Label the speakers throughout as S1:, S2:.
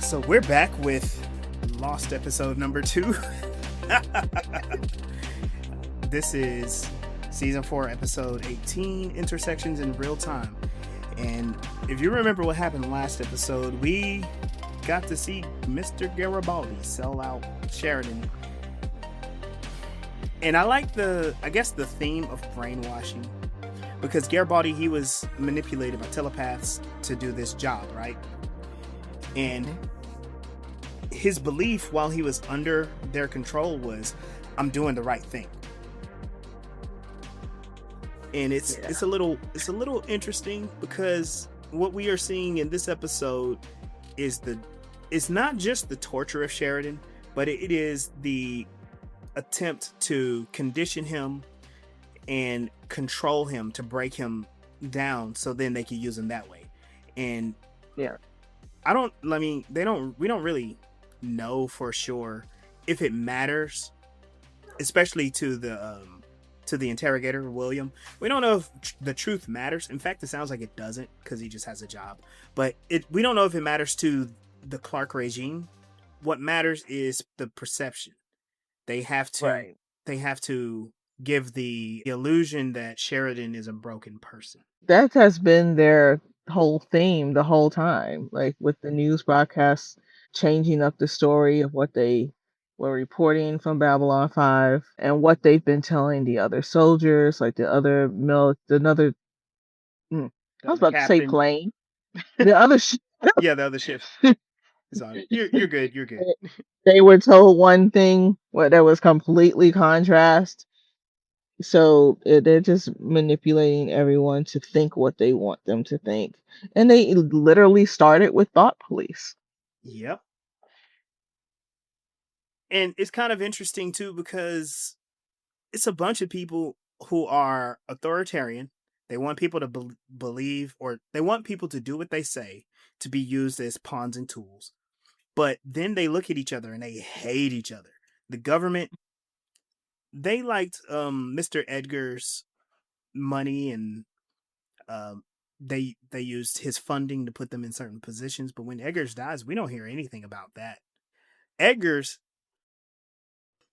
S1: So we're back with Lost episode number 2. This is season 4, episode 18, Intersections in Real Time. And if you remember what happened last episode, we got to see Mr. Garibaldi sell out Sheridan. And I like the theme of brainwashing, because Garibaldi, he was manipulated by telepaths to do this job, right? And his belief while he was under their control was, I'm doing the right thing. And it's a little interesting, because what we are seeing in this episode is it's not just the torture of Sheridan, but it is the attempt to condition him and control him, to break him down so then they can use him that way. And we don't really know for sure if it matters, especially to the interrogator, William. We don't know if the truth matters. In fact, it sounds like it doesn't, because he just has a job. But we don't know if it matters to the Clark regime. What matters is the perception. They have to give the illusion that Sheridan is a broken person.
S2: That has been their whole theme the whole time, like with the news broadcasts changing up the story of what they were reporting from Babylon 5 and what they've been telling the other soldiers, like the other I was about to say plane. The other
S1: the other ship. Sorry. You're good. You're good.
S2: They were told one thing that was completely contrast. So they're just manipulating everyone to think what they want them to think. And they literally started with thought police.
S1: Yep. And it's kind of interesting too, because it's a bunch of people who are authoritarian. They want people to believe, or they want people to do what they say, to be used as pawns and tools. But then they look at each other and they hate each other. The government, they liked Mr. Edgar's money, and they used his funding to put them in certain positions. But when Edgar's dies, we don't hear anything about that. Edgar's,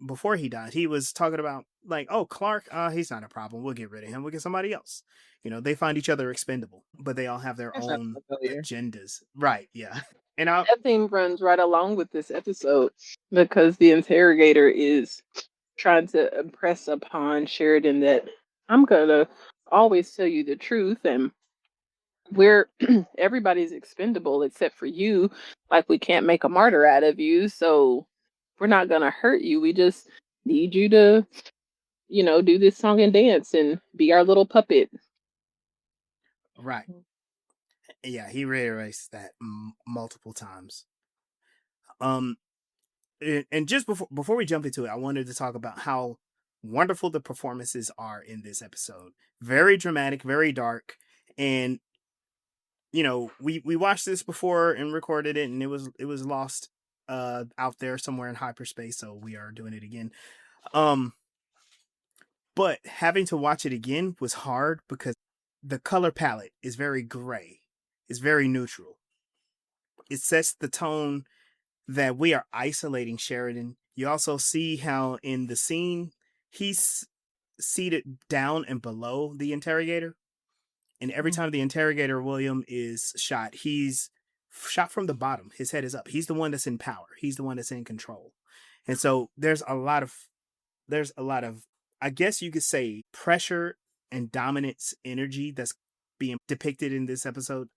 S1: before he died, he was talking about, like, oh, Clark, he's not a problem. We'll get rid of him. We'll get somebody else. You know, they find each other expendable, but they all have their own agendas. Right, yeah. And
S3: that theme runs right along with this episode, because the interrogator is trying to impress upon Sheridan that I'm going to always tell you the truth, and everybody's expendable except for you. Like, we can't make a martyr out of you, so we're not going to hurt you. We just need you to, do this song and dance and be our little puppet.
S1: Right. Yeah, he reiterates that multiple times. And just before we jump into it, I wanted to talk about how wonderful the performances are in this episode. Very dramatic, very dark, and we watched this before and recorded it, and it was lost out there somewhere in hyperspace, so we are doing it again. But having to watch it again was hard, because the color palette is very gray. It's very neutral. It sets the tone that we are isolating Sheridan. You also see how in the scene, he's seated down and below the interrogator. And every time the interrogator, William, is shot, he's shot from the bottom. His head is up. He's the one that's in power. He's the one that's in control. And so there's a lot of, I guess you could say, pressure and dominance energy that's being depicted in this episode.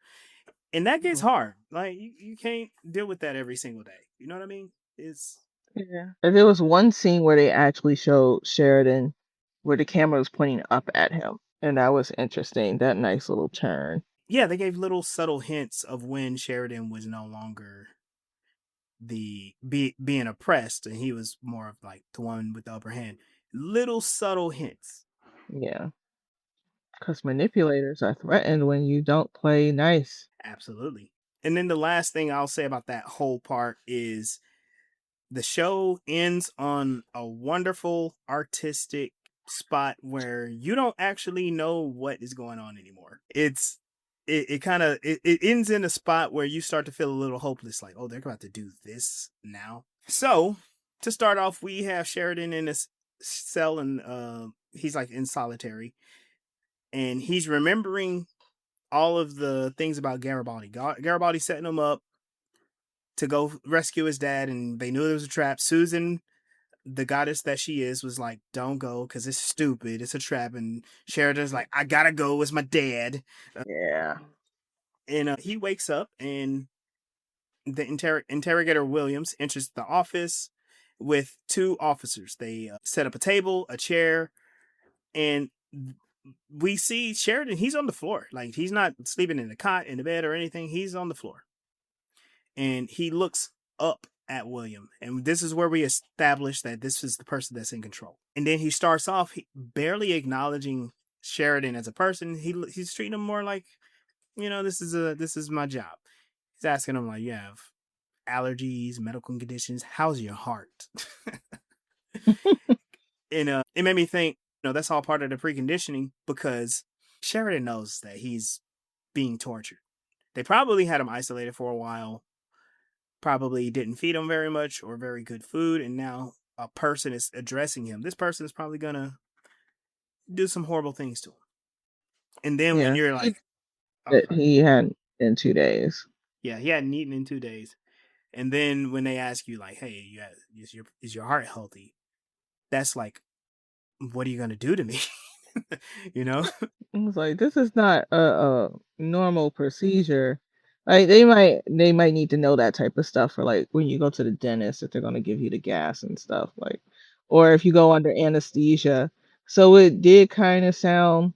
S1: And that gets hard. Like, you can't deal with that every single day. You know what I mean?
S2: Yeah. There was one scene where they actually showed Sheridan where the camera was pointing up at him. And that was interesting. That nice little turn.
S1: Yeah, they gave little subtle hints of when Sheridan was no longer being oppressed, and he was more of like the one with the upper hand. Little subtle hints.
S2: Yeah. Because manipulators are threatened when you don't play nice.
S1: Absolutely. And then the last thing I'll say about that whole part is the show ends on a wonderful artistic spot where you don't actually know what is going on anymore. It's it ends in a spot where you start to feel a little hopeless, like, oh, they're about to do this now. So to start off, we have Sheridan in this cell, and he's like in solitary, and he's remembering all of the things about Garibaldi. Garibaldi setting him up to go rescue his dad, and they knew it was a trap. Susan, the goddess that she is, was like, don't go because it's stupid, it's a trap. And Sheridan's like, I gotta go, it's my dad.
S2: Yeah.
S1: And he wakes up, and the interrogator Williams enters the office with two officers. They set up a table, a chair, and we see Sheridan. He's on the floor, like he's not sleeping in the cot, in the bed, or anything. He's on the floor, and he looks up at William, and this is where we establish that this is the person that's in control. And then he starts off barely acknowledging Sheridan as a person. He's treating him more like, this is my job. He's asking him like, you have allergies, medical conditions. How's your heart? And it made me think, that's all part of the preconditioning, because Sheridan knows that he's being tortured. They probably had him isolated for a while, probably didn't feed him very much or very good food, and now a person is addressing him. This person is probably gonna do some horrible things to him. And then when
S2: Yeah.
S1: you're like, oh,
S2: That
S1: sorry.
S2: he had in 2 days.
S1: Yeah, he hadn't eaten in 2 days. And then when they ask you like, hey, is your heart healthy? That's like, what are you gonna do to me? you know?
S2: I was like, this is not a normal procedure. Like they might need to know that type of stuff for like when you go to the dentist if they're gonna give you the gas and stuff like, or if you go under anesthesia. So it did kind of sound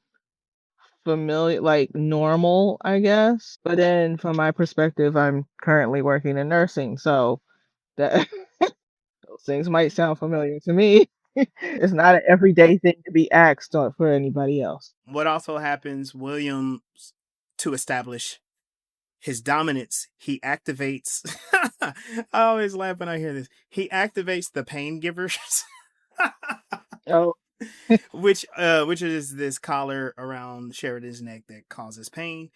S2: familiar, like normal, I guess. But then from my perspective, I'm currently working in nursing, so that those things might sound familiar to me. It's not an everyday thing to be asked for anybody else.
S1: What also happens, Williams, to establish his dominance, he activates. I always laugh when I hear this. He activates the pain givers,
S2: Oh,
S1: which is this collar around Sheridan's neck that causes pain.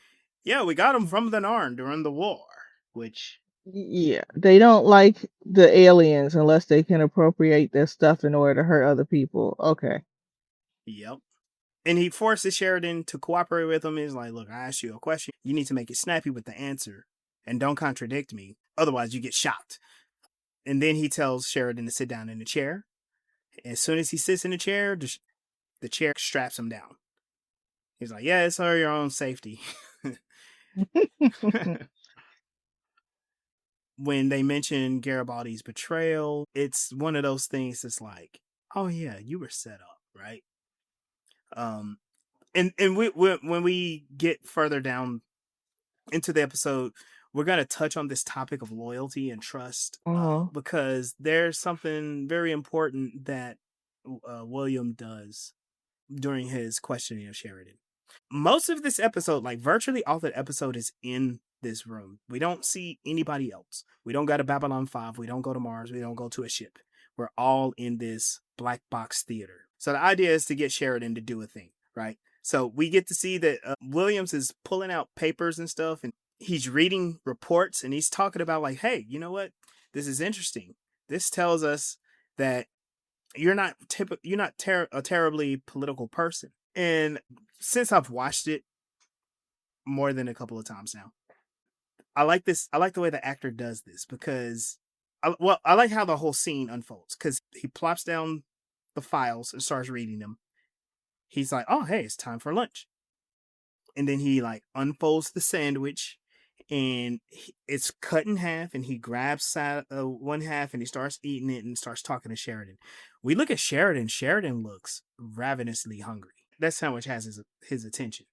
S1: Yeah, we got him from the Narn during the war. Which,
S2: yeah, they don't like the aliens unless they can appropriate their stuff in order to hurt other people. Okay.
S1: yep. And he forces Sheridan to cooperate with him. He's like, look, I asked you a question. You need to make it snappy with the answer, and don't contradict me. Otherwise, you get shot. And then he tells Sheridan to sit down in the chair. As soon as he sits in the chair, the chair straps him down. He's like, yeah, it's for your own safety. When they mention Garibaldi's betrayal, it's one of those things that's like, oh yeah, you were set up, right? Um, and when we get further down into the episode, we're gonna touch on this topic of loyalty and trust,
S2: Uh-huh.
S1: because there's something very important that William does during his questioning of Sheridan. Most of this episode, like virtually all the episode, is in this room. We don't see anybody else. We don't go to Babylon 5. We don't go to Mars. We don't go to a ship. We're all in this black box theater. So the idea is to get Sheridan to do a thing, right? So we get to see that Williams is pulling out papers and stuff, and he's reading reports, and he's talking about like, hey, you know what? This is interesting. This tells us that you're not a terribly political person. And since I've watched it more than a couple of times now, I like this. I like the way the actor does this, because, I like how the whole scene unfolds, because he plops down the files and starts reading them. He's like, "Oh, hey, it's time for lunch," and then he like unfolds the sandwich, and it's cut in half, and he grabs one half and he starts eating it and starts talking to Sheridan. We look at Sheridan. Sheridan looks ravenously hungry. That sandwich has his attention.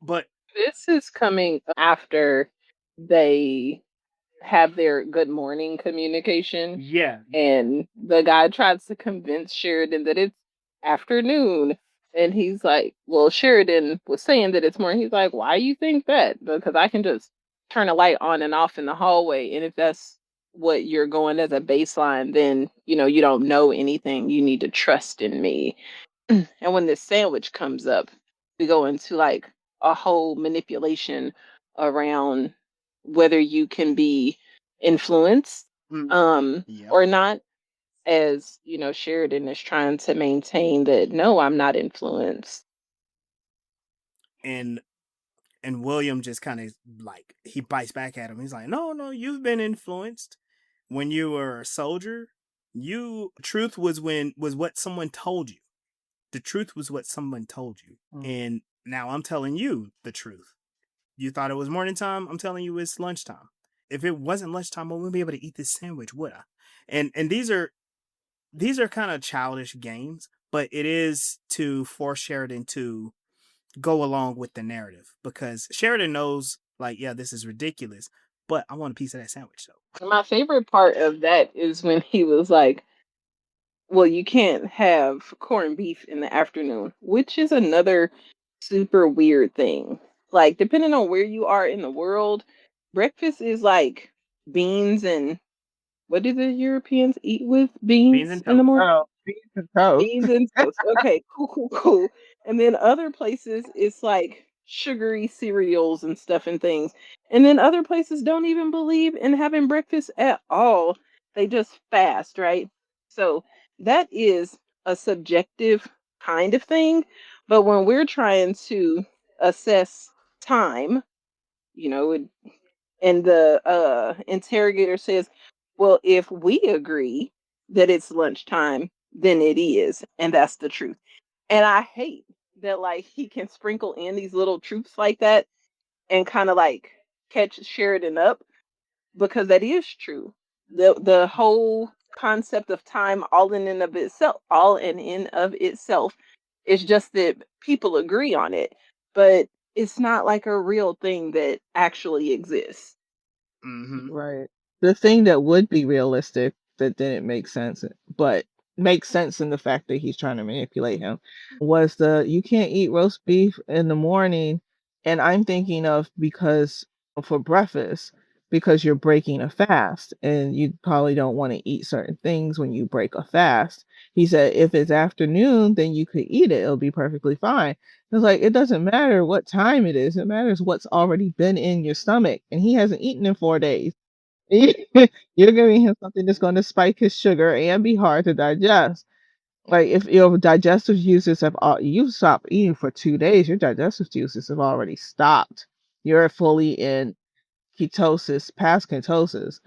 S1: But
S3: This is coming after they have their good morning communication,
S1: yeah,
S3: and the guy tries to convince Sheridan that it's afternoon. And he's like, well, Sheridan was saying that it's morning. He's like, why you think that? Because I can just turn a light on and off in the hallway. And if that's what you're going as a baseline, then, you don't know anything. You need to trust in me. And when this sandwich comes up, We go into like a whole manipulation around whether you can be influenced
S1: Mm, yep.
S3: or not, as Sheridan is trying to maintain that no, I'm not influenced.
S1: And William just kind of like he bites back at him. He's like, "No, no, you've been influenced when you were a soldier. You truth was what someone told you. The truth was what someone told you, and now I'm telling you the truth. You thought it was morning time. I'm telling you it's lunchtime. If it wasn't lunchtime, I wouldn't be able to eat this sandwich, would I? And these are kind of childish games, but it is to force Sheridan to go along with the narrative because Sheridan knows, like, yeah, this is ridiculous, but I want a piece of that sandwich, though.
S3: My favorite part of that is when he was like, well, you can't have corned beef in the afternoon, which is another super weird thing. Like, depending on where you are in the world, breakfast is like beans and what do the Europeans eat with
S1: Beans
S3: beans
S1: and
S3: in the
S1: toast.
S3: morning?
S2: Oh, beans and toast.
S3: Beans and toast. Okay, cool, cool, cool. And then other places, it's like sugary cereals and stuff and things. And then other places don't even believe in having breakfast at all. They just fast, right? So that is a subjective kind of thing. But when we're trying to assess time, you know, and the interrogator says, well, if we agree that it's lunchtime, then it is, and that's the truth. And I hate that like he can sprinkle in these little truths like that and kind of like catch Sheridan up, because that is true. The whole concept of time, all in of itself, is just that people agree on it, but it's not like a real thing that actually exists.
S1: Mm-hmm.
S2: Right. The thing that would be realistic that didn't make sense, but makes sense in the fact that he's trying to manipulate him, was the you can't eat roast beef in the morning. And I'm thinking of because for breakfast, because you're breaking a fast and you probably don't want to eat certain things when you break a fast. He said if it's afternoon, then you could eat it. It'll be perfectly fine. It's like it doesn't matter what time it is. It matters what's already been in your stomach. And he hasn't eaten in 4 days. You're giving him something that's going to spike his sugar and be hard to digest. Like if your digestive juices have you stopped eating for 2 days, your digestive juices have already stopped. You're fully in ketosis, past ketosis.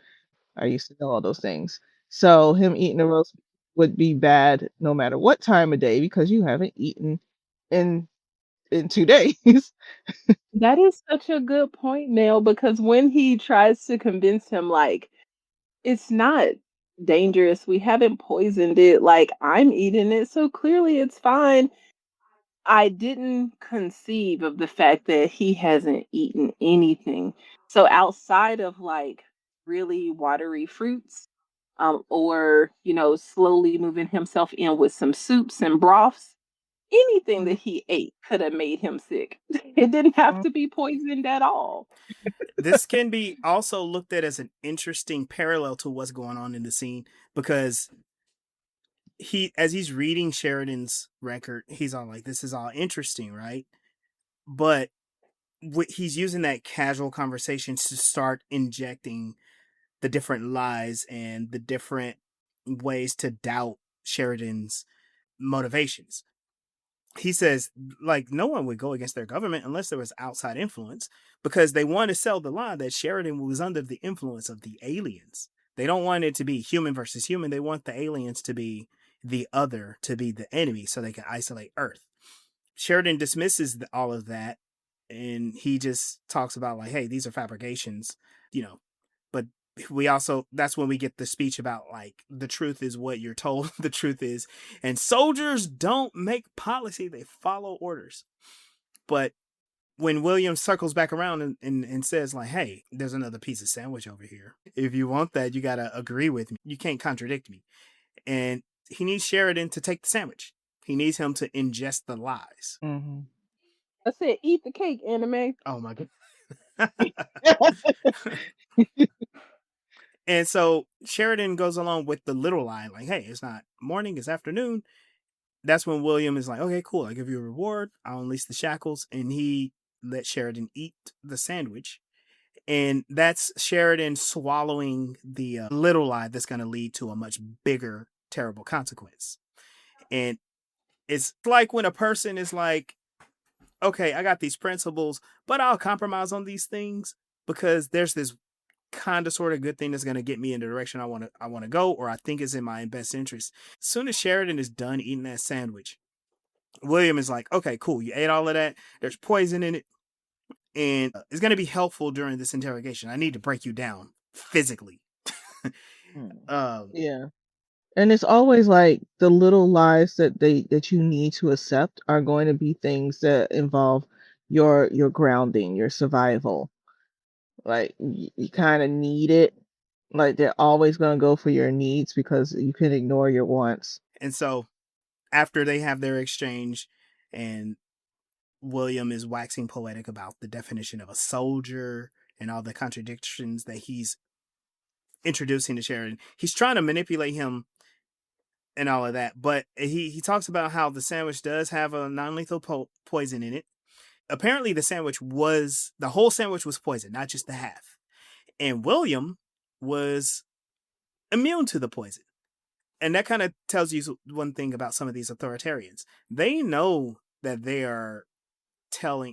S2: I used to know all those things. So him eating a roast would be bad no matter what time of day because you haven't eaten in 2 days.
S3: That is such a good point, Mel, because when he tries to convince him, like, it's not dangerous, we haven't poisoned it, like, I'm eating it, so clearly it's fine. I didn't conceive of the fact that he hasn't eaten anything. So outside of like really watery fruits, or slowly moving himself in with some soups and broths, anything that he ate could have made him sick. It didn't have to be poisoned at all.
S1: This can be also looked at as an interesting parallel to what's going on in the scene because as he's reading Sheridan's record, he's all like, "This is all interesting, right?" But he's using that casual conversation to start injecting the different lies and the different ways to doubt Sheridan's motivations. He says, like, no one would go against their government unless there was outside influence because they want to sell the lie that Sheridan was under the influence of the aliens. They don't want it to be human versus human. They want the aliens to be the other, to be the enemy, so they can isolate Earth. Sheridan dismisses all of that, and he just talks about like, hey, these are fabrications, you know. But we also that's when we get the speech about like the truth is what you're told the truth is, and soldiers don't make policy; they follow orders. But when William circles back around and says like, hey, there's another piece of sandwich over here. If you want that, you gotta agree with me. You can't contradict me. And he needs Sheridan to take the sandwich. He needs him to ingest the lies.
S2: Mhm.
S3: I said, eat the cake, anime.
S1: Oh my god. And so Sheridan goes along with the little lie, like, hey, it's not morning, it's afternoon. that's when William is like, okay, cool, I'll give you a reward. I'll unleash the shackles. And he let Sheridan eat the sandwich. And that's Sheridan swallowing the little lie that's going to lead to a much bigger, terrible consequence. And it's like when a person is like, okay, I got these principles, but I'll compromise on these things because there's this kind of sort of good thing that's going to get me in the direction I want to go, or I think is in my best interest. As soon as Sheridan is done eating that sandwich, William is like, okay, cool, you ate all of that. There's poison in it, and it's going to be helpful during this interrogation. I need to break you down physically. um,
S2: Yeah. And it's always like the little lies that you need to accept are going to be things that involve your grounding, your survival. Like you kind of need it. Like they're always going to go for your needs because you can ignore your wants.
S1: and so after they have their exchange, and William is waxing poetic about the definition of a soldier and all the contradictions that he's introducing to Sheridan, he's trying to manipulate him and all of that. But he talks about how the sandwich does have a non-lethal poison in it. Apparently, the whole sandwich was poison, not just the half. And William was immune to the poison. And that kind of tells you one thing about some of these authoritarians. They know that they are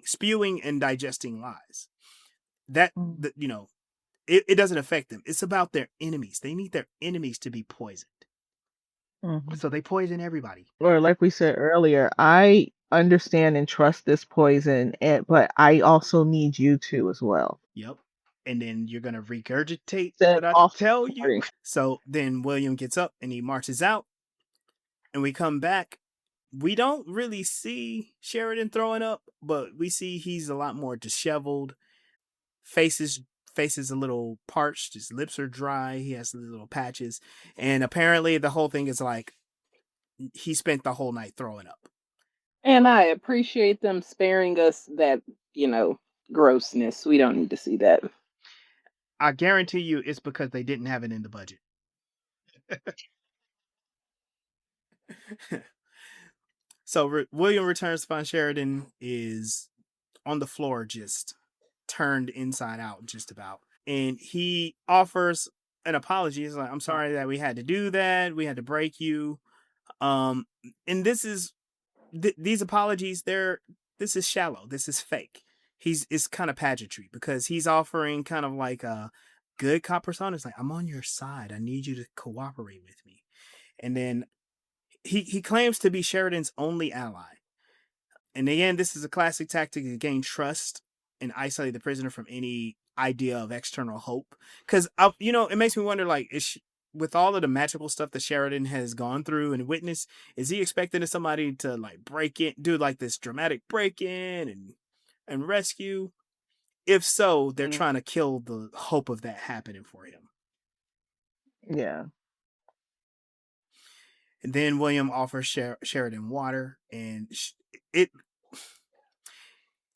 S1: spewing and digesting lies.
S2: Mm.
S1: It doesn't affect them. It's about their enemies. They need their enemies to be poisoned.
S2: Mhm.
S1: So they poison everybody.
S2: Or like we said earlier, I understand and trust this poison, but I also need you to as well.
S1: Yep. And then you're going to regurgitate
S2: Set
S1: what I
S2: off
S1: tell you.
S2: recording.
S1: So then William gets up and he marches out, and we come back. We don't really see Sheridan throwing up, but we see he's a lot more disheveled. Faces faces a little parched. His lips are dry. He has little patches, and apparently the whole thing is like he spent the whole night throwing up.
S3: And I appreciate them sparing us that, you know, grossness. We don't need to see that.
S1: I guarantee you, it's because they didn't have it in the budget. So William returns to find Sheridan is on the floor, just turned inside out, just about. And he offers an apology. He's like, "I'm sorry that we had to do that. We had to break you." Um, and this is these apologies. This is shallow. This is fake. It's kind of pageantry because he's offering kind of like a good cop persona. It's like, "I'm on your side. I need you to cooperate with me." And then he claims to be Sheridan's only ally. And again, this is a classic tactic to gain trust and isolate the prisoner from any idea of external hope. Because it makes me wonder, like, with all of the magical stuff that Sheridan has gone through and witnessed, is he expecting somebody to like break in, do like this dramatic break in and rescue? If so, they're
S3: Mm.
S1: trying to kill the hope of that happening for him.
S2: Yeah.
S1: And then William offers Sheridan water, and it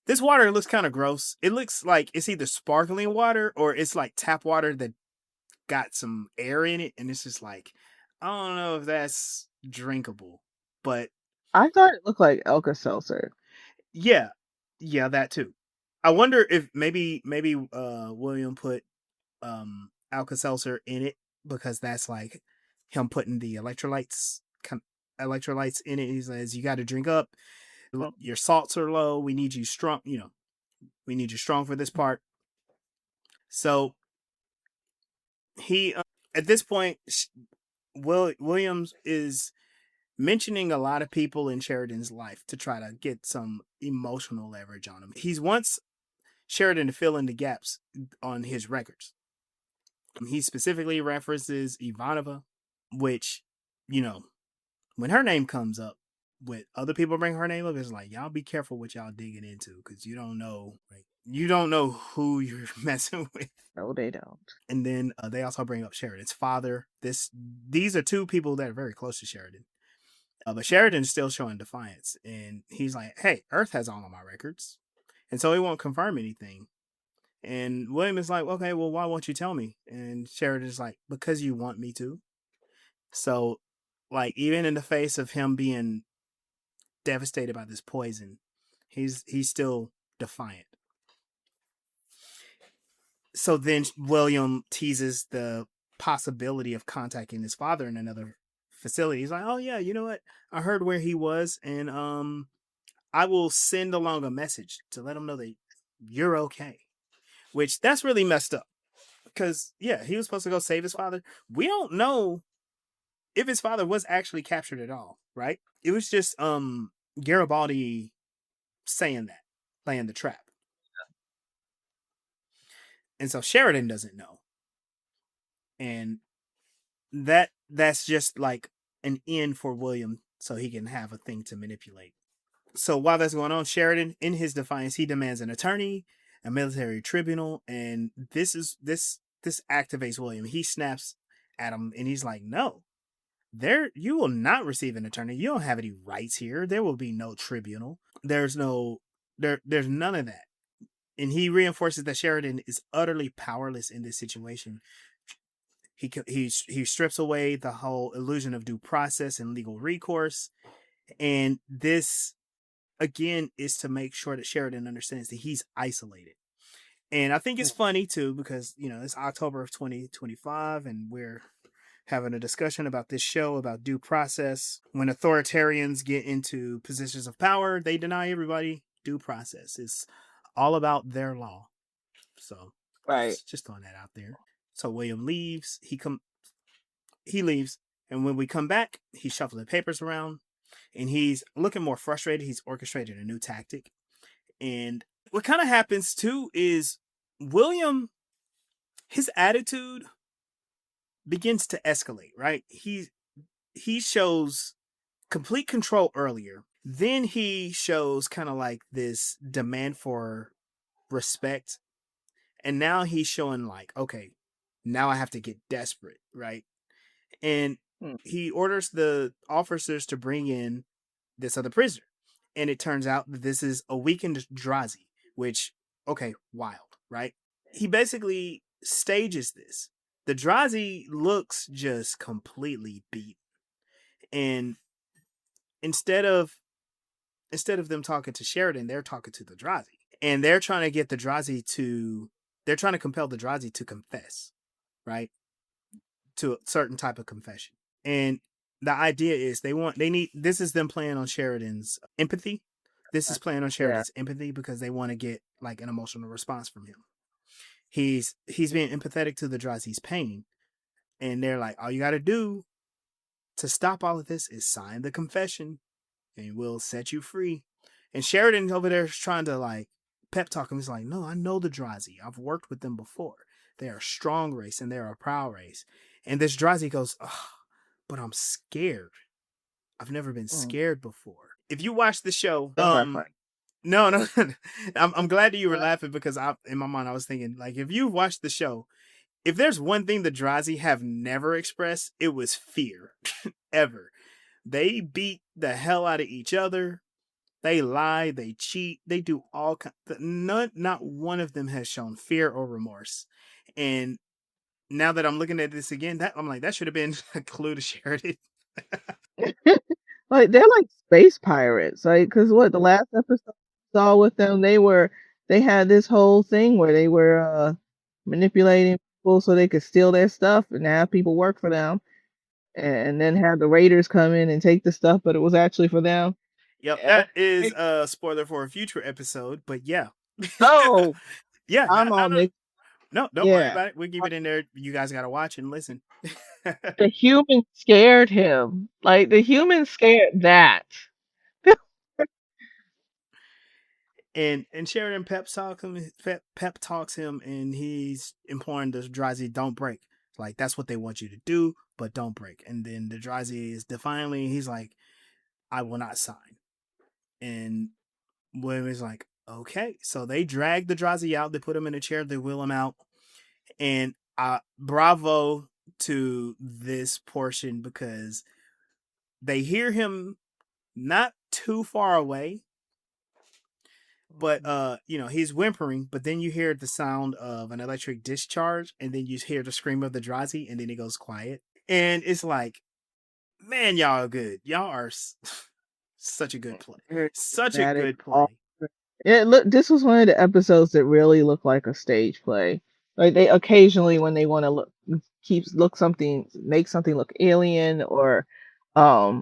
S1: this water looks kind of gross. It looks like it's either sparkling water or it's like tap water that got some air in it, and it's just like, I don't know if that's drinkable. But
S2: I thought it looked like Elka Seltzer.
S1: yeah, yeah, that too. I wonder if maybe William put Alka Seltzer in it because that's like him putting the electrolytes in it. He says, you got to drink up. Your salts are low. We need you strong. We need you strong for this part. So he at this point, Williams is mentioning a lot of people in Sheridan's life to try to get some emotional leverage on him. He wants Sheridan to fill in the gaps on his records. He specifically references Ivanova, which, when her name comes up, when other people bring her name up, it's like, y'all be careful what y'all digging into, because you don't know, like, you don't know who you're messing with.
S2: No, they don't.
S1: And then they also bring up Sheridan's father. These are two people that are very close to Sheridan. But Sheridan's still showing defiance, and he's like, "Hey, Earth has all of my records," and so he won't confirm anything. And William is like, "Okay, well, why won't you tell me?" And Sheridan's like, "Because you want me to." So, like, even in the face of him being devastated by this poison, he's still defiant. So then William teases the possibility of contacting his father in another facility. He's like, "Oh yeah, you know what? I heard where he was, and I will send along a message to let him know that you're okay." Which that's really messed up because yeah, he was supposed to go save his father. We don't know if his father was actually captured at all, right? It was just Garibaldi saying that, playing the trap. And so Sheridan doesn't know. And that's just like an end for William so he can have a thing to manipulate. So while that's going on, Sheridan, in his defiance, he demands an attorney, a military tribunal, and this activates William. He snaps at him and he's like, "No, you will not receive an attorney. You don't have any rights here. There will be no tribunal. There's none of that." And he reinforces that Sheridan is utterly powerless in this situation. He strips away the whole illusion of due process and legal recourse, and this again is to make sure that Sheridan understands that he's isolated. And I think it's funny too because it's October of 2025, and we're having a discussion about this show about due process. When authoritarians get into positions of power, they deny everybody due process. It's all about their law. So
S2: Right.
S1: just throwing that out there. So William leaves. He leaves, and when we come back, he's shuffling papers around, and he's looking more frustrated. He's orchestrated a new tactic, and what kind of happens too is William, his attitude begins to escalate. Right? He shows complete control earlier. Then he shows kind of like this demand for respect, and now he's showing like, okay, now I have to get desperate, right? And he orders the officers to bring in this other prisoner, and it turns out that this is a weakened Drazi, which, okay, wild, right? He basically stages this. The Drazi looks just completely beat, and instead of them talking to Sheridan, they're talking to the Drazi, and they're trying to get the Drazi to they're trying to compel the Drazi to confess, right? To a certain type of confession. And the idea is this is them playing on Sheridan's empathy. This is playing on Sheridan's empathy because they want to get like an emotional response from him. He's being empathetic to the Drazi's pain, and they're like, all you got to do to stop all of this is sign the confession, and we'll set you free. And Sheridan over there is trying to like pep talk him. He's like, no, I know the Drazi. I've worked with them before. They are a strong race and they're a proud race. And this Drazi goes, oh, but I'm scared. I've never been scared before. If you watch the show, no, I'm glad that you were laughing because in my mind I was thinking like if you watched the show, if there's one thing the Drazi have never expressed, it was fear, ever. They beat the hell out of each other. They lie, they cheat, they do all kinds. Not one of them has shown fear or remorse. And now that I'm looking at this again, I'm like, that should have been a clue to Sheridan.
S2: Like they're like space pirates, like because what the last episode I saw with them, they had this whole thing where they were manipulating people so they could steal their stuff and have people work for them, and then have the raiders come in and take the stuff, but it was actually for them.
S1: Yep, that is a spoiler for a future episode, but yeah.
S2: Oh,
S1: yeah,
S2: I'm on it.
S1: No, don't worry about it. We'll keep it in there. You guys got to watch and listen.
S2: The human scared him. Like the human scared that.
S1: and Sheridan pep talks him, and he's imploring the Drazi, don't break. Like that's what they want you to do, but don't break. And then the Drazi is defiantly, he's like, I will not sign. And William is like, okay. So they drag the Drazi out. They put him in a chair. They wheel him out. And bravo to this portion because they hear him not too far away, but he's whimpering, but then you hear the sound of an electric discharge, and then you hear the scream of the Drazi, and then it goes quiet. And it's like, man, y'all are good. Y'all are Such a good play.
S2: Very
S1: Such a
S2: dramatic.
S1: good
S2: All
S1: play.
S2: it look. This was one of the episodes that really looked like a stage play. Like they occasionally, when they want to look something, make something look alien or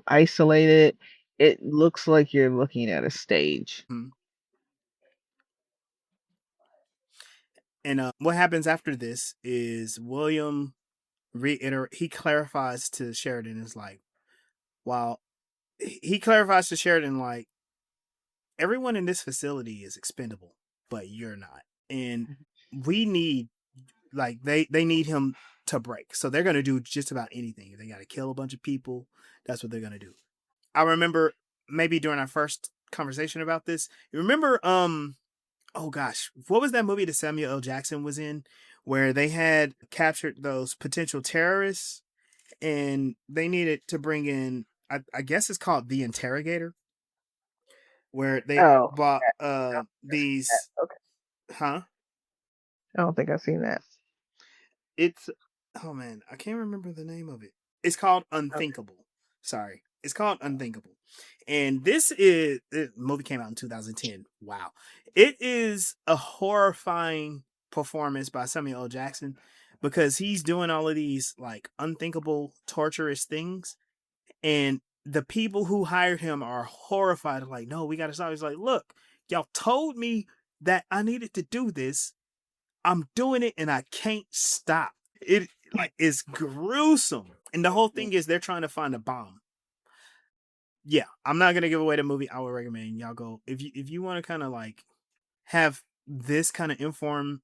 S2: isolated, it looks like you're looking at a stage.
S1: Mhm. And what happens after this is William he clarifies to Sheridan is like, while he clarifies to Sheridan like everyone in this facility is expendable, but you're not, and we need they need him to break, so they're gonna do just about anything. If they gotta kill a bunch of people, that's what they're gonna do. I remember maybe during our first conversation about this, you remember oh gosh, what was that movie that Samuel L. Jackson was in where they had captured those potential terrorists and they needed to bring in I guess it's called The Interrogator, where they
S2: Oh,
S1: bought
S2: I don't think I've seen
S1: these
S2: that. Okay,
S1: huh?
S2: I don't think I've seen that.
S1: It's oh man, I can't remember the name of it. It's called
S2: Okay.
S1: Unthinkable. Sorry. It's called Unthinkable. And the movie came out in 2010. Wow. It is a horrifying performance by Samuel L. Jackson because he's doing all of these like unthinkable, torturous things. And the people who hired him are horrified, like, no, we gotta stop. He's like, look, y'all told me that I needed to do this. I'm doing it and I can't stop. It like is gruesome. And the whole thing is they're trying to find a bomb. Yeah, I'm not gonna give away the movie. I would recommend y'all go if you want to kind of like have this kind of informed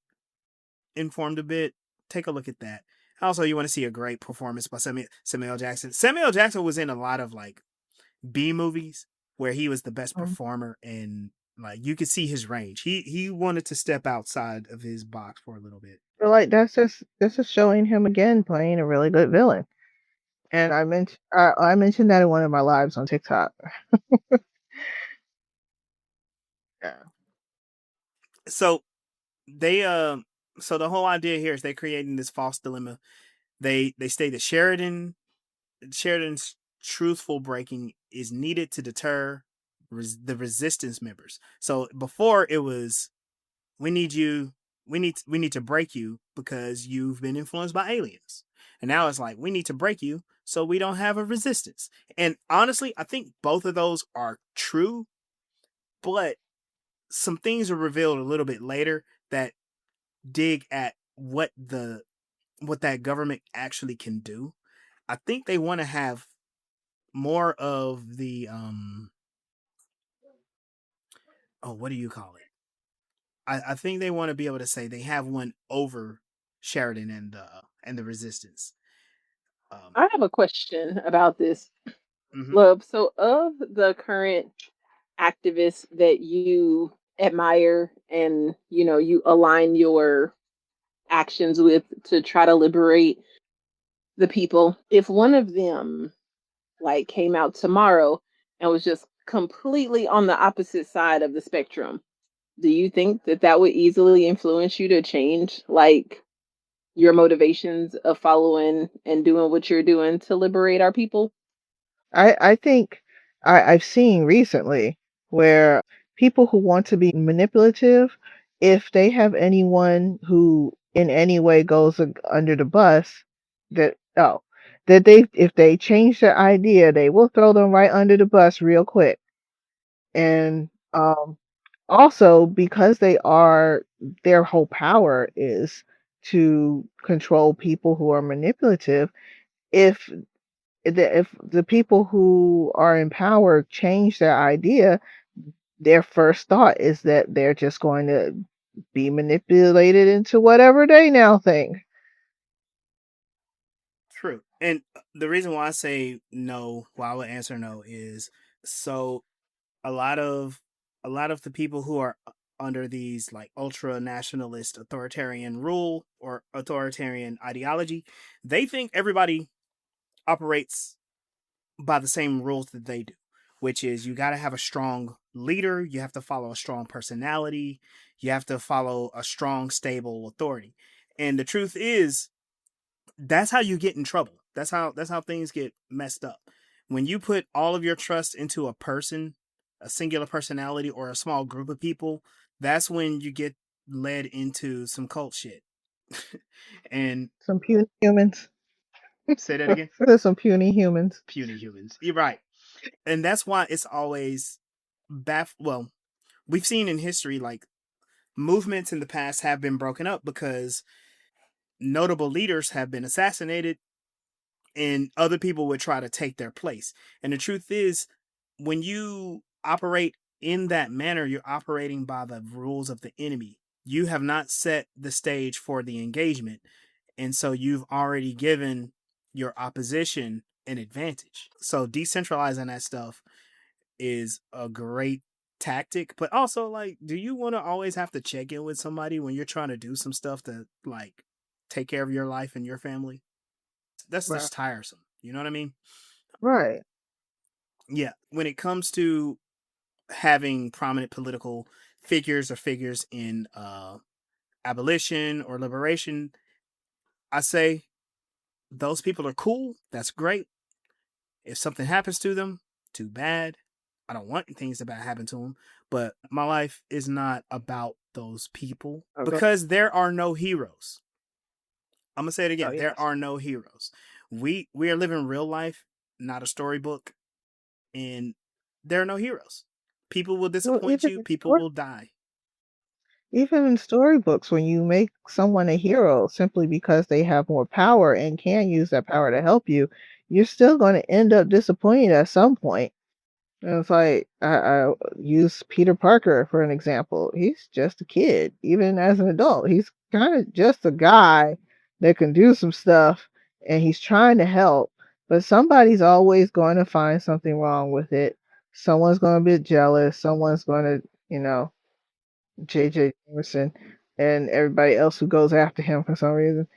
S1: a bit. Take a look at that. Also, you want to see a great performance by Samuel L. Jackson. Samuel L. Jackson was in a lot of like B movies where he was the best
S2: Um,
S1: performer and like you could see his range. He wanted to step outside of his box for a little bit.
S2: but like that's just showing him again playing a really good villain. And I mentioned that in one of my lives on TikTok. Yeah.
S1: So they so the whole idea here is they're creating this false dilemma. They state that Sheridan's truthful breaking is needed to deter the resistance members. So before it was we need you we need to break you because you've been influenced by aliens. And now it's like we need to break you so we don't have a resistance. And honestly, I think both of those are true, but some things are revealed a little bit later that dig at what that government actually can do. I think they want to have more of the oh, what do you call it? I think they want to be able to say they have one over Sheridan and the resistance. Um
S3: I have a question about this,
S1: mhm.
S3: love. So, of the current activists that you admire and you align your actions with to try to liberate the people, if one of them like came out tomorrow and was just completely on the opposite side of the spectrum, do you think that that would easily influence you to change like your motivations of following and doing what you're doing to liberate our people?
S2: I think I've seen recently where people who want to be manipulative, if they have anyone who in any way goes under the bus, that oh, that they if they change their idea, they will throw them right under the bus real quick. And also because their whole power is to control people who are manipulative. If if the people who are in power change their idea, their first thought is that they're just going to be manipulated into whatever they now think.
S1: True. And the reason why I say no, why I would answer no is so a lot of a lot of the people who are under these like ultra nationalist authoritarian rule or authoritarian ideology, they think everybody operates by the same rules that they do, which is you got to have a strong leader, you have to follow a strong personality, you have to follow a strong, stable authority. And the truth is, that's how you get in trouble. That's how things get messed up. When you put all of your trust into a person, a singular personality, or a small group of people, that's when you get led into some cult shit. And
S2: Some puny humans.
S1: say that again.
S2: There's some puny humans.
S1: Puny humans. You're right. And that's why it's always well, we've seen in history like movements in the past have been broken up because notable leaders have been assassinated and other people would try to take their place. And the truth is, when you operate in that manner, you're operating by the rules of the enemy. You have not set the stage for the engagement. And so you've already given your opposition an advantage. So decentralizing that stuff is a great tactic. But also, like, do you want to always have to check in with somebody when you're trying to do some stuff to, like, take care of your life and your family? That's
S2: Right.
S1: just tiresome. You know what I mean?
S2: Right.
S1: Yeah. When it comes to having prominent political figures or figures in abolition or liberation, I say those people are cool. That's great. If something happens to them, too bad. I don't want things to bad happen to them, but my life is not about those people
S2: Okay.
S1: because there are no heroes. I'm gonna say it
S2: Oh
S1: again. There
S2: yes.
S1: are no heroes. We are living real life, not a storybook, and there are no heroes. People will
S2: Well,
S1: disappoint you. People will die.
S2: even in storybooks, when you make someone a hero simply because they have more power and can use that power to help you, you're still going to end up disappointed at some point. And it's like I use Peter Parker for an example. He's just a kid, even as an adult. He's kind of just a guy that can do some stuff, and he's trying to help. But somebody's always going to find something wrong with it. Someone's going to be jealous. Someone's going to, J.J. Jameson and everybody else who goes after him for some reason.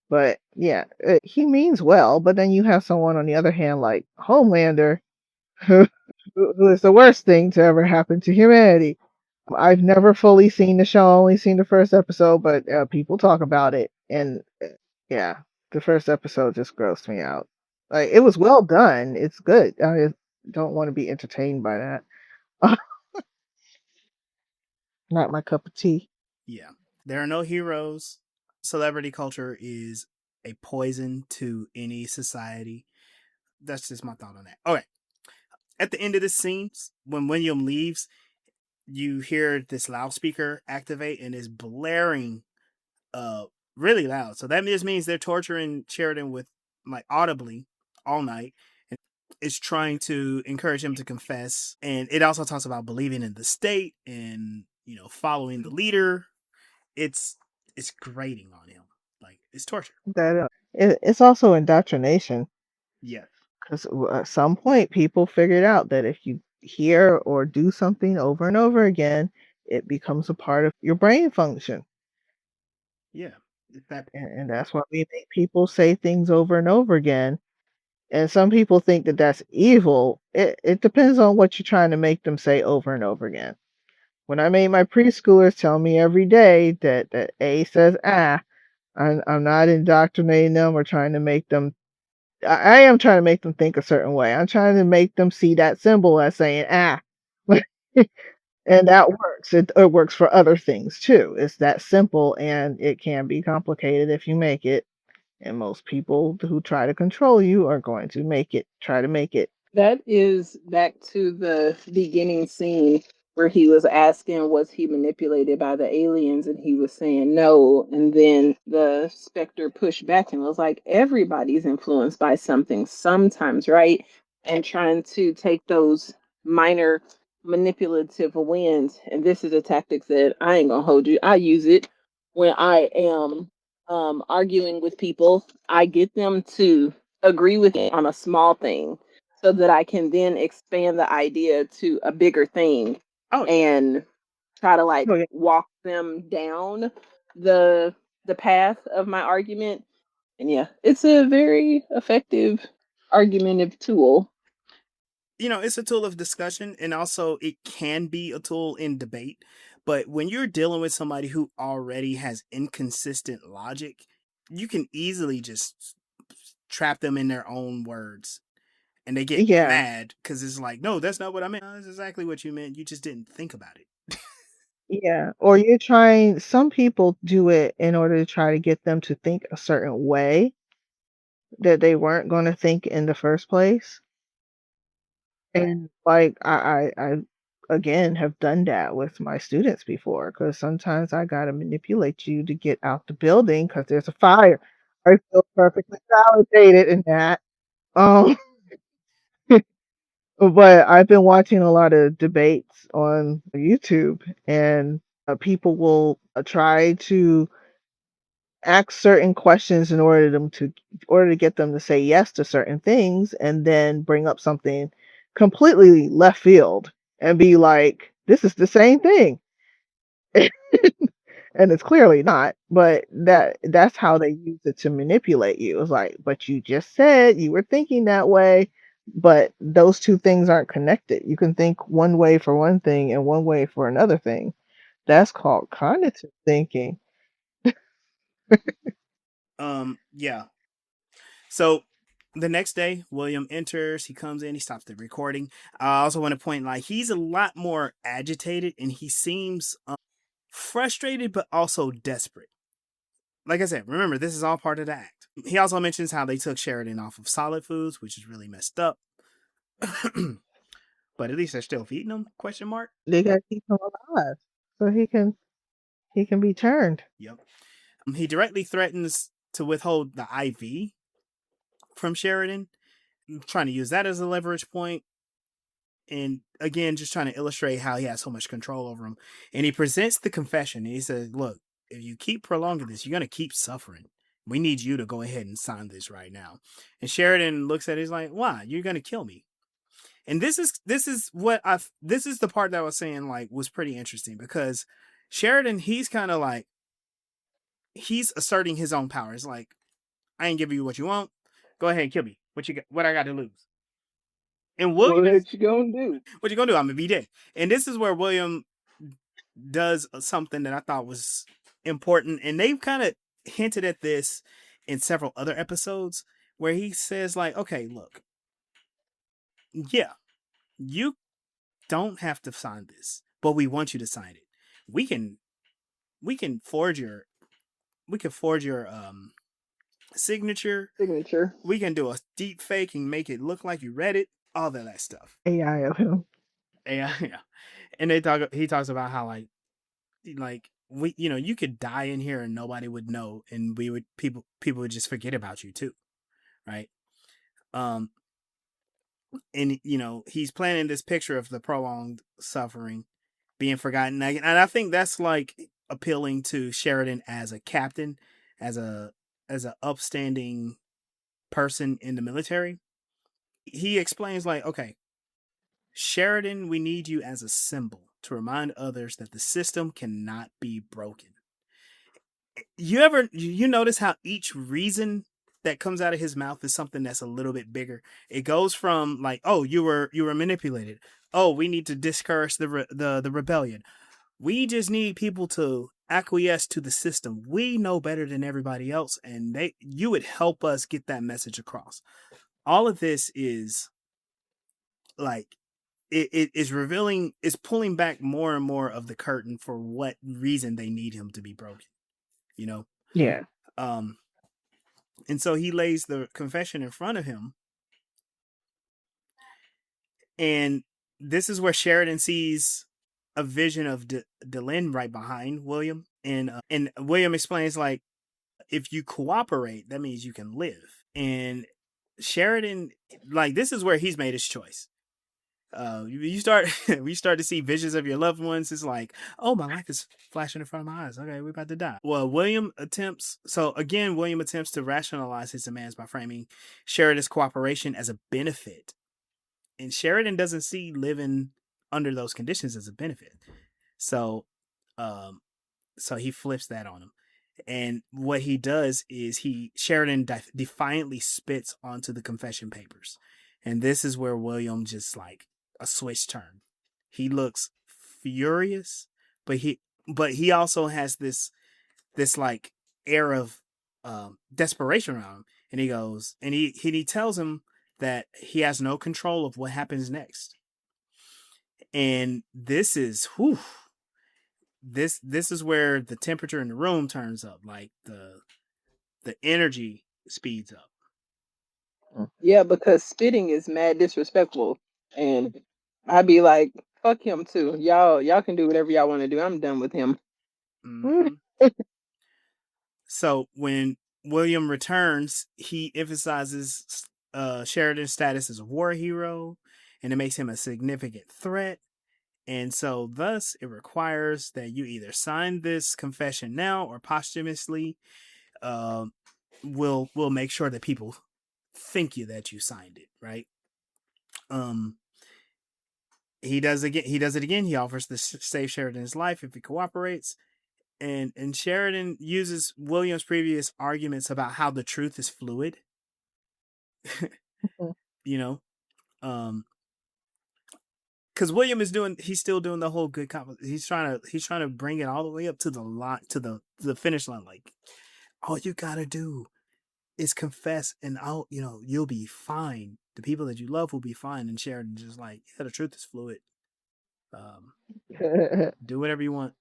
S2: But yeah, he means well. But then you have someone on the other hand, like Homelander, who who is the worst thing to ever happen to humanity. I've never fully seen the show, only seen the first episode, but people talk about it, and yeah, the first episode just grossed me out. Like it was well done, it's good. I don't want to be entertained by that. Not my cup of tea.
S1: Yeah. There are no heroes. Celebrity culture is a poison to any society. That's just my thought on that. Okay. At the end of this scene, when William leaves, you hear this loudspeaker activate and is blaring uh really loud. So that just means they're torturing Sheridan with like audibly all night. And it's trying to encourage him to confess. And it also talks about believing in the state and following the leader. It's it's grating on him. Like it's torture.
S2: That it's also indoctrination
S1: Yes.
S2: because at some point people figured out that if you hear or do something over and over again, it becomes a part of your brain function.
S1: Yeah. That
S2: And that's why we make people say things over and over again. And some people think that that's evil. It depends on what you're trying to make them say over and over again. When I made my preschoolers tell me every day that A says ah, I'm not indoctrinating them or trying to make them. I am trying to make them think a certain way. I'm trying to make them see that symbol as saying ah. And that works. It works for other things too. It's that simple, and it can be complicated if you make it. And most people who try to control you are going to try to make it.
S3: That is back to the beginning scene where he was asking, was he manipulated by the aliens? And he was saying no. And then the specter pushed back and was like, everybody's influenced by something sometimes, right? And trying to take those minor manipulative wins. And this is a tactic that I ain't gonna hold you. I use it when I am arguing with people. I get them to agree with me on a small thing so that I can then expand the idea to a bigger thing
S1: oh
S3: and try to like
S2: Oh, yeah.
S3: walk them down the the path of my argument. And yeah, it's a very effective argumentative tool.
S1: it's a tool of discussion and also it can be a tool in debate. But when you're dealing with somebody who already has inconsistent logic, you can easily just trap them in their own words. and they get
S2: Yeah.
S1: mad because it's like, no, that's not what I meant. No, that's exactly what you meant. You just didn't think about it.
S2: Yeah, or you're trying some people do it in order to try to get them to think a certain way that they weren't gonna think in the first place, and, like, I again, have done that with my students before because sometimes I gotta manipulate you to get out the building because there's a fire. I feel perfectly validated in that, um, but I've been watching a lot of debates on YouTube, and, people will, try to ask certain questions in order to get them to say yes to certain things and then bring up something completely left field and be like, this is the same thing. And it's clearly not, but that's how they use it to manipulate you. It's like, but you just said you were thinking that way, but those two things aren't connected. You can think one way for one thing and one way for another thing. That's called cognitive thinking.
S1: Yeah. So the next day, William enters. He comes in. He stops the recording. I also want to point like he's a lot more agitated, and he seems frustrated, but also desperate. Like I said, remember this is all part of the act. He also mentions how they took Sheridan off of solid foods, which is really messed up. But at least they're still feeding him? Question mark.
S2: They gotta keep him alive so he can be turned.
S1: Yep. He directly threatens to withhold the IV from Sheridan, trying to use that as a leverage point, and again, just trying to illustrate how he has so much control over him. And he presents the confession. And he says, "Look, if you keep prolonging this, you're gonna keep suffering. We need you to go ahead and sign this right now." And Sheridan looks at it, he's like, "Why? You're gonna kill me." And this is the part that I was saying like was pretty interesting because Sheridan, he's kind of like he's asserting his own power. It's like, I ain't giving you what you want. Go ahead and kill me. What you got? What I got to lose? And William,
S3: What you gonna do?
S1: what you gonna do? I'm gonna be dead. And this is where William does something that I thought was important, and they've kind of hinted at this in several other episodes, where he says like, "Okay, look, yeah, you don't have to sign this, but we want you to sign it. We can we can forge your signature.
S3: Signature.
S1: We can do a deep fake and make it look like you read it. All of that stuff."
S2: AI of him.
S1: Yeah, yeah. And he talks about how like we you could die in here and nobody would know, and we would people would just forget about you too, right? Um, and he's planning this picture of the prolonged suffering being forgotten, and I think that's like appealing to Sheridan as a captain, as a upstanding person in the military. He explains like, okay, Sheridan, we need you as a symbol to remind others that the system cannot be broken. You notice how each reason that comes out of his mouth is something that's a little bit bigger. It goes from like, oh, you were manipulated. Oh, we need to discourage the rebellion. We just need people to acquiesce to the system. We know better than everybody else, and you would help us get that message across. All of this is like it is revealing, is pulling back more and more of the curtain for what reason they need him to be broken. You know,
S2: Yeah.
S1: um, and so he lays the confession in front of him, and this is where Sheridan sees a vision of Delenn right behind William, and William explains like, if you cooperate, that means you can live. And Sheridan, like, this is where he's made his choice. You start we start to see visions of your loved ones. It's like, oh, my life is flashing in front of my eyes. Okay, we're about to die. Well, William attempts to rationalize his demands by framing Sheridan's cooperation as a benefit, and Sheridan doesn't see living under those conditions as a benefit. So, um, so he flips that on him. And what he does is Sheridan defiantly spits onto the confession papers. And this is where William just like a switch turn. He looks furious, but he also has this like air of desperation around him. And he goes and he tells him that he has no control of what happens next. And this is whew, this is where the temperature in the room turns up, like the energy speeds up.
S3: Yeah, because spitting is mad disrespectful, and I'd be like, fuck him too. Y'all can do whatever y'all want to do. I'm done with him.
S1: Mm-hmm. So when William returns, he emphasizes Sheridan's status as a war hero, and it makes him a significant threat. And so, thus, it requires that you either sign this confession now or posthumously. Uh, we'll make sure that people think you that you signed it, right? Um, he does again. He does it again. He offers to save Sheridan's life if he cooperates. And Sheridan uses William's previous arguments about how the truth is fluid. You know, um, because William is he's still doing the whole good he's trying to bring it all the way up to the line, to the finish line. Like, all you gotta do is confess, and you'll be fine. The people that you love will be fine. And Sheridan's just like, yeah, the truth is fluid. Um, do whatever you want.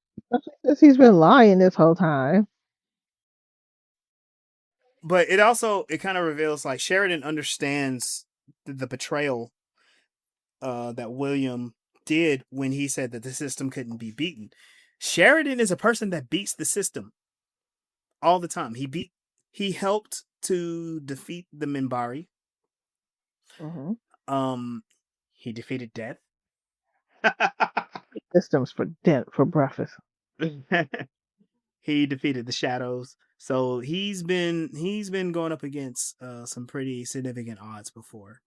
S2: Since he's been lying this whole time.
S1: But it kind of reveals, like, Sheridan understands the betrayal that William did when he said that the system couldn't be beaten. Sheridan is a person that beats the system all the time. He helped to defeat the Minbari.
S2: Mm-hmm.
S1: Um, he defeated death.
S2: Systems for breakfast.
S1: He defeated the shadows. So he's been going up against some pretty significant odds before.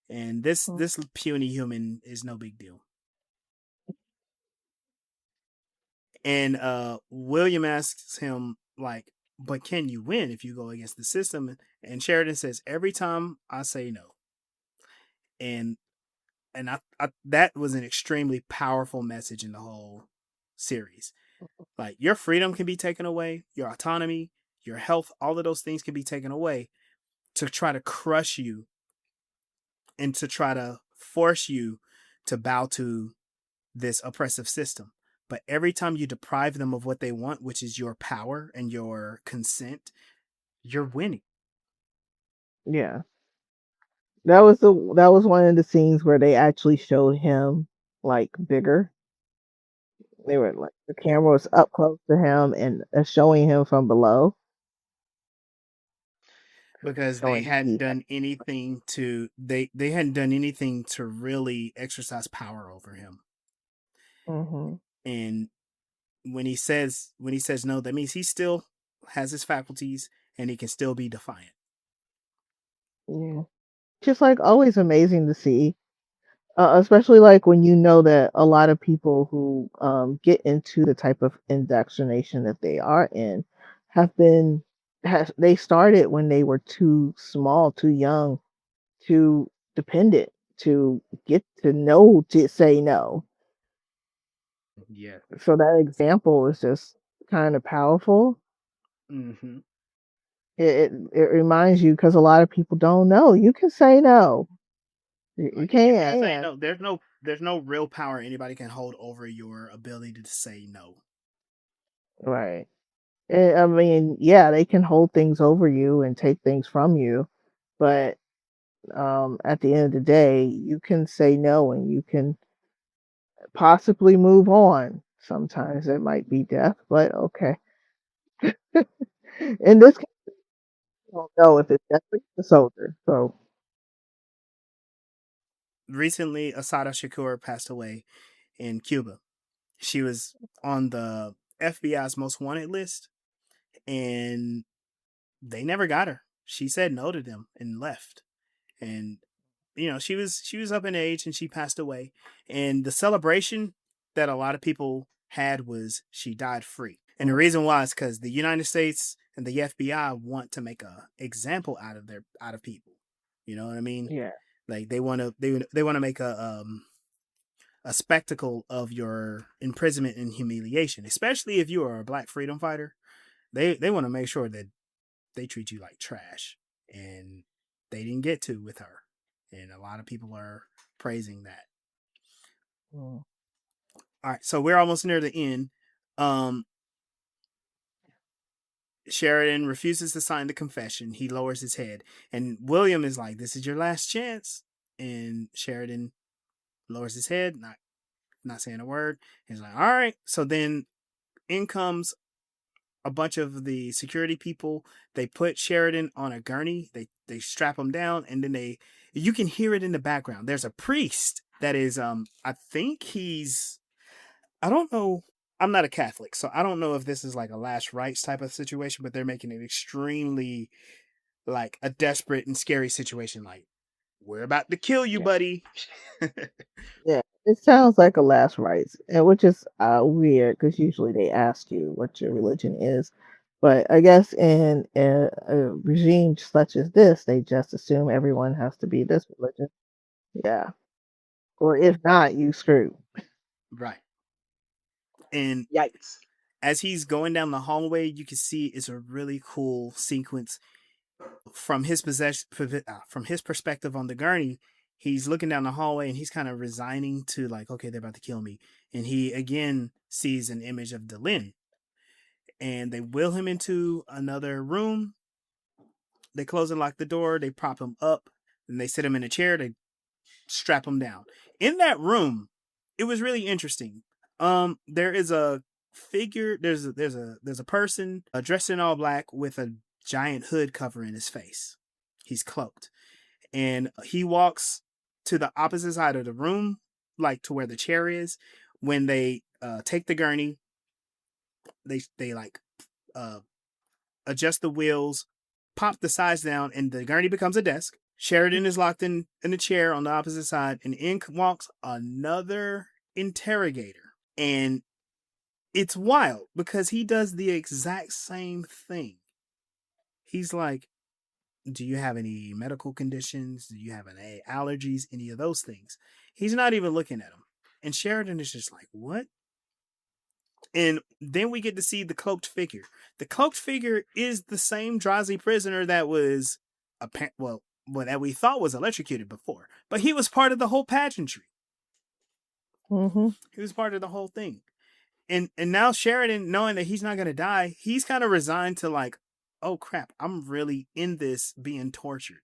S1: And this puny human is no big deal. And William asks him, like, but can you win if you go against the system? And Sheridan says, every time I say no. And I that was an extremely powerful message in the whole series. Like, your freedom can be taken away, your autonomy, your health, all of those things can be taken away to try to crush you and to try to force you to bow to this oppressive system. But every time you deprive them of what they want, which is your power and your consent, you're winning.
S2: Yeah. That was one of the scenes where they actually showed him like bigger. They were like the camera was up close to him and showing him from below,
S1: Because they
S2: showing
S1: hadn't
S2: he.
S1: done anything to they hadn't done anything to really exercise power over him.
S2: Mm-hmm.
S1: And when he says no, that means he still has his faculties and he can still be defiant.
S2: Yeah. Just like always amazing to see. Especially like when you know that a lot of people who get into the type of indoctrination that they are in have been they started when they were too small, too young, too dependent to get to know to say no.
S1: Yeah.
S2: So that example is just kind of powerful.
S1: Mm-hmm.
S2: It reminds you because a lot of people don't know you can say no. You
S1: Like, you can
S2: can.
S1: say no. There's no real power anybody can hold over your ability to say no.
S2: Right. I mean, yeah, they can hold things over you and take things from you, but at the end of the day, you can say no and you can possibly move on. Sometimes it might be death, but okay. In this case, we don't know if it's death or the soldier. So,
S1: Recently, Asada Shakur passed away in Cuba. She was on the FBI's most wanted list, and they never got her. She said no to them and left. And she was up in age and she passed away. And the celebration that a lot of people had was she died free. And the reason why is because the United States and the FBI want to make a example out of people. You know what I mean?
S2: yeah.
S1: Like, they want to make a spectacle of your imprisonment and humiliation, especially if you are a black freedom fighter. They want to make sure that they treat you like trash, and they didn't get to with her. and a lot of people are praising that.
S2: Mm.
S1: All right, so we're almost near the end. Um, Sheridan refuses to sign the confession. He lowers his head, and William is like, "This is your last chance." And Sheridan lowers his head, not saying a word. He's like, "All right." So then in comes a bunch of the security people. They put Sheridan on a gurney. They strap him down, and then you can hear it in the background. There's a priest that is I think he's I don't know. I'm not a Catholic, so I don't know if this is like a last rites type of situation, but they're making it extremely like a desperate and scary situation. Like, we're about to kill you,
S2: Yeah.
S1: buddy.
S2: Yeah. It sounds like a last rites, and which is weird because usually they ask you what your religion is. But I guess in a regime such as this, they just assume everyone has to be this religion. Yeah. Or if not, you screw.
S1: Right. And
S3: Yikes.
S1: as he's going down the hallway, you can see it's a really cool sequence from from his perspective on the gurney. He's looking down the hallway and he's kind of resigning to like, okay, they're about to kill me. And he again sees an image of Delin, and they wheel him into another room. They close and lock the door. They prop him up, and they sit him in a chair. They strap him down. In that room, it was really interesting. There is a figure. There's a person dressed in all black with a giant hood covering his face. He's cloaked, and he walks to the opposite side of the room, like to where the chair is. When they take the gurney, they like uh, adjust the wheels, pop the sides down, and the gurney becomes a desk. Sheridan is locked in a chair on the opposite side, and in walks another interrogator. And it's wild because he does the exact same thing. He's like, "Do you have any medical conditions? Do you have any allergies? Any of those things?" He's not even looking at him. And Sheridan is just like, "What?" And then we get to see the cloaked figure. The cloaked figure is the same Drazi prisoner that was that we thought was electrocuted before, but he was part of the whole pageantry.
S2: Mm-hmm.
S1: He was part of the whole thing. And now Sheridan, knowing that he's not gonna die, he's kind of resigned to like, oh crap, I'm really in this being tortured.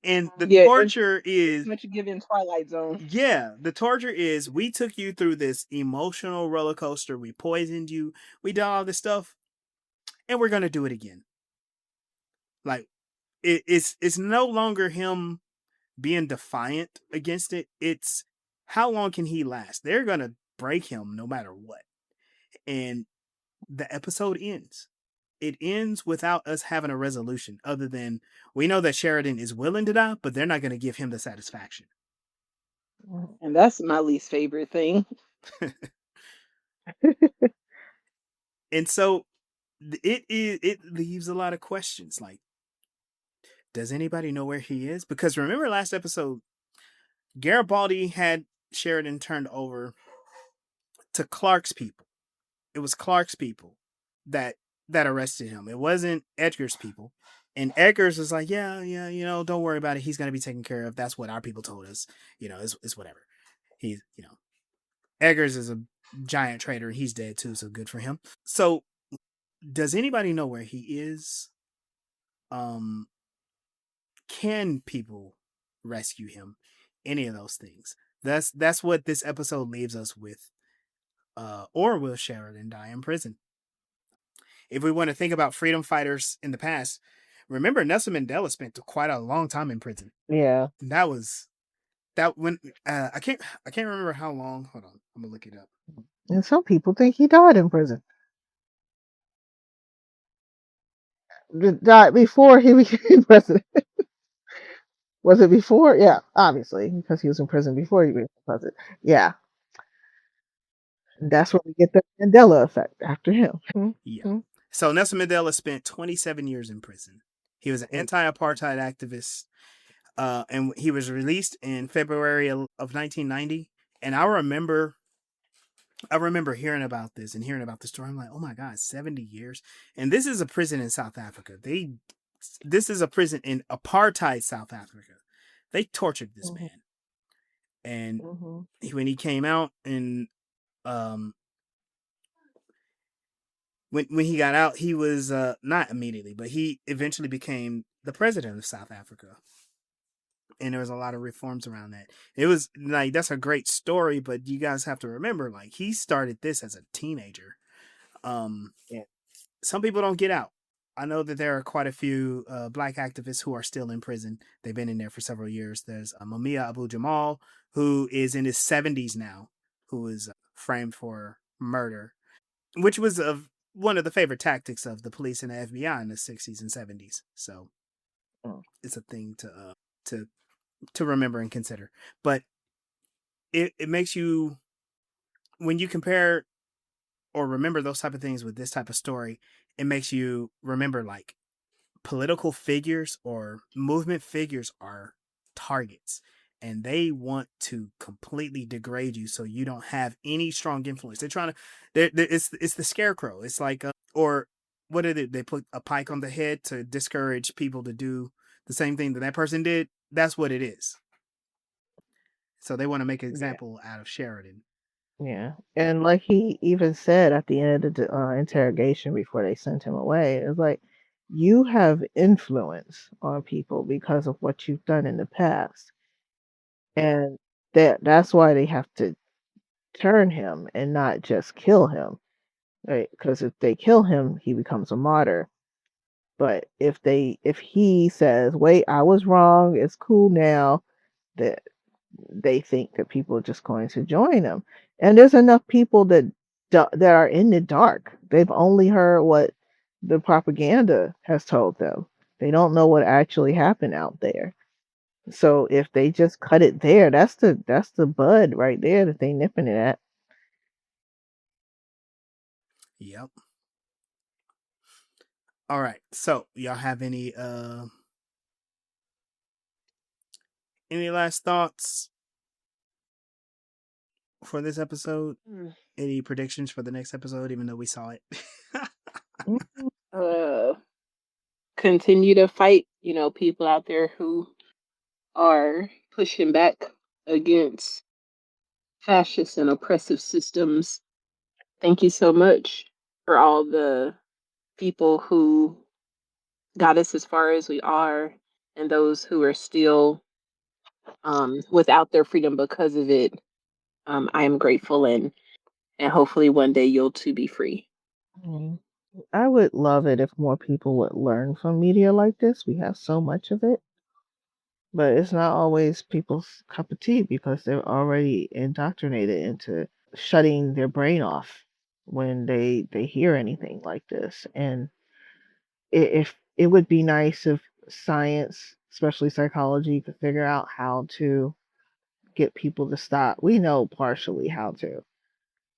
S1: And the
S3: Yeah,
S1: torture
S3: it's
S1: is
S3: much given Twilight Zone.
S1: yeah, the torture is we took you through this emotional roller coaster. We poisoned you. We did all this stuff, and we're gonna do it again. Like it's no longer him being defiant against it. It's how long can he last? They're gonna break him no matter what. And the episode ends. It ends without us having a resolution, other than we know that Sheridan is willing to die, but they're not gonna give him the satisfaction.
S3: And that's my least favorite thing.
S1: And so it leaves a lot of questions like, does anybody know where he is? Because remember last episode, Garibaldi had Sheridan turned over to Clark's people. It was Clark's people that arrested him. It wasn't Edgar's people. And Edgar's was like, yeah, don't worry about it. He's gonna be taken care of. That's what our people told us. It's whatever. He's Eggers is a giant traitor. He's dead too, so good for him. So, does anybody know where he is? Um, can people rescue him? Any of those things. That's what this episode leaves us with. Or will Sheridan die in prison? If we want to think about freedom fighters in the past, remember Nelson Mandela spent quite a long time in prison.
S2: Yeah.
S1: That was that when I can't remember how long. Hold on, I'm gonna look it up.
S2: And some people think he died in prison. Died before he became president. Was it before? Yeah, obviously, because he was in prison before he became president. Yeah, that's where we get the Mandela effect after him.
S1: Yeah.
S2: Mm-hmm.
S1: So Nelson Mandela spent 27 years in prison. He was an anti-apartheid activist, and he was released in February of 1990. And I remember hearing about this and hearing about the story. I'm like, oh my god, 70 years, and this is a prison in South Africa. This is a prison in apartheid South Africa. They tortured this
S2: Mhm.
S1: man, and
S2: Mhm.
S1: when he came out and um when he got out, he was not immediately, but he eventually became the president of South Africa. And there was a lot of reforms around that. It was like, that's a great story, but you guys have to remember, like, he started this as a teenager. Um,
S2: Yeah.
S1: some people don't get out. I know that there are quite a few black activists who are still in prison. They've been in there for several years. There's Mumia Abu Jamal, who is in his 70s now, who was framed for murder, which was one of the favorite tactics of the police and the FBI in the 60s and 70s. So
S2: Mm.
S1: it's a thing to to remember and consider. But it makes you, when you compare or remember those type of things with this type of story, it makes you remember, like, political figures or movement figures are targets, and they want to completely degrade you so you don't have any strong influence. They're trying to, it's the scarecrow. It's like or what did it, they put a pike on the head to discourage people to do the same thing that that person did. That's what it is. So they want to make an
S2: Yeah.
S1: example out of Sheridan.
S2: Yeah. And like he even said at the end of the interrogation before they sent him away, it's like, you have influence on people because of what you've done in the past. And that's why they have to turn him and not just kill him. Right? Because if they kill him, he becomes a martyr. But if he says, "Wait, I was wrong. It's cool now," that they think that people are just going to join him. And there's enough people that are in the dark. They've only heard what the propaganda has told them. They don't know what actually happened out there. So if they just cut it there, that's the bud right there that they nipping it at.
S1: Yep. All right. So y'all have any last thoughts for this episode?
S3: Mm.
S1: Any predictions for the next episode, even though we saw it?
S2: Mhm.
S3: Uh, Continue to fight, people out there who are pushing back against fascist and oppressive systems. Thank you so much for all the people who got us as far as we are, and those who are still without their freedom because of it. I am grateful, and hopefully one day you'll too be free.
S2: Mhm. I would love it if more people would learn from media like this. We have so much of it, but it's not always people's cup of tea because they're already indoctrinated into shutting their brain off when they hear anything like this. And if it would be nice if science, especially psychology, could figure out how to get people to stop. We know partially how to,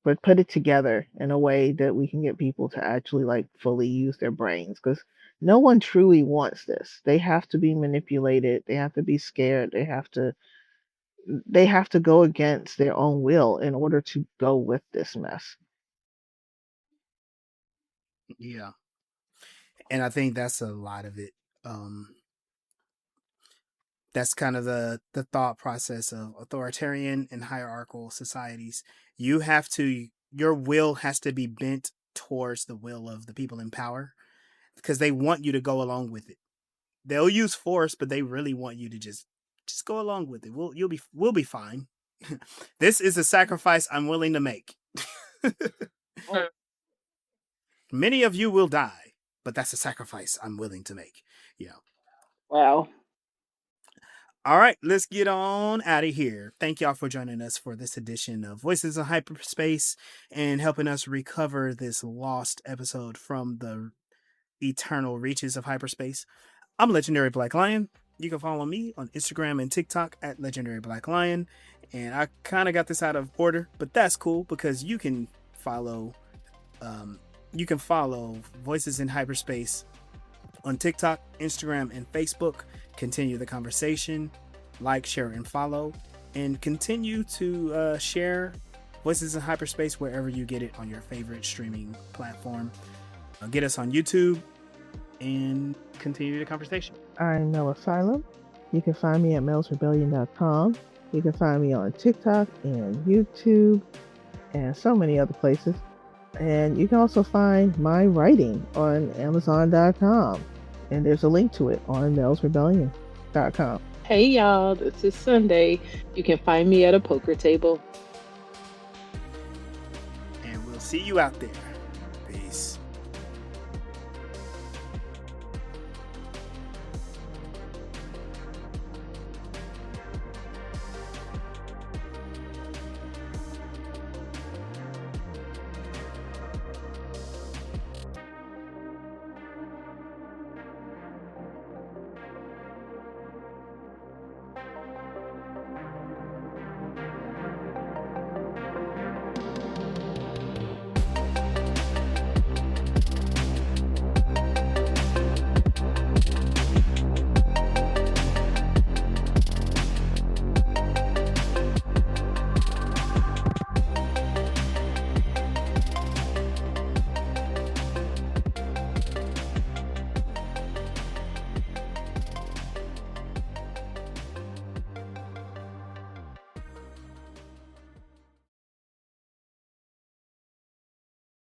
S2: but put it together in a way that we can get people to actually like fully use their brains, because no one truly wants this. They have to be manipulated, they have to be scared, they have to go against their own will in order to go with this mess.
S1: Yeah. And I think that's a lot of it. Um, that's kind of the thought process of authoritarian and hierarchical societies. You have to, your will has to be bent towards the will of the people in power, because they want you to go along with it. They'll use force, but they really want you to just go along with it. We'll be fine. This is a sacrifice I'm willing to make.
S3: Mm.
S1: Many of you will die, but that's a sacrifice I'm willing to make. You know.
S3: Wow.
S1: All right, let's get on out of here. Thank y'all for joining us for this edition of Voices in Hyperspace and helping us recover this lost episode from the eternal reaches of hyperspace. I'm Legendary Black Lion. You can follow me on Instagram and TikTok at Legendary Black Lion. And I kind of got this out of order, but that's cool because um, you can follow Voices in Hyperspace on TikTok, Instagram, and Facebook. Continue the conversation, like, share, and follow, and continue to share Voices in Hyperspace wherever you get it on your favorite streaming platform. Get us on YouTube and continue the conversation.
S2: I'm No Asylum. You can find me at melsrebellion.com. You can find me on TikTok and YouTube and so many other places. And you can also find my writing on Amazon.com. And there's a link to it on melsrebellion.com.
S3: Hey y'all, this is Sunday. You can find me at a poker table.
S1: And we'll see you out there. Peace.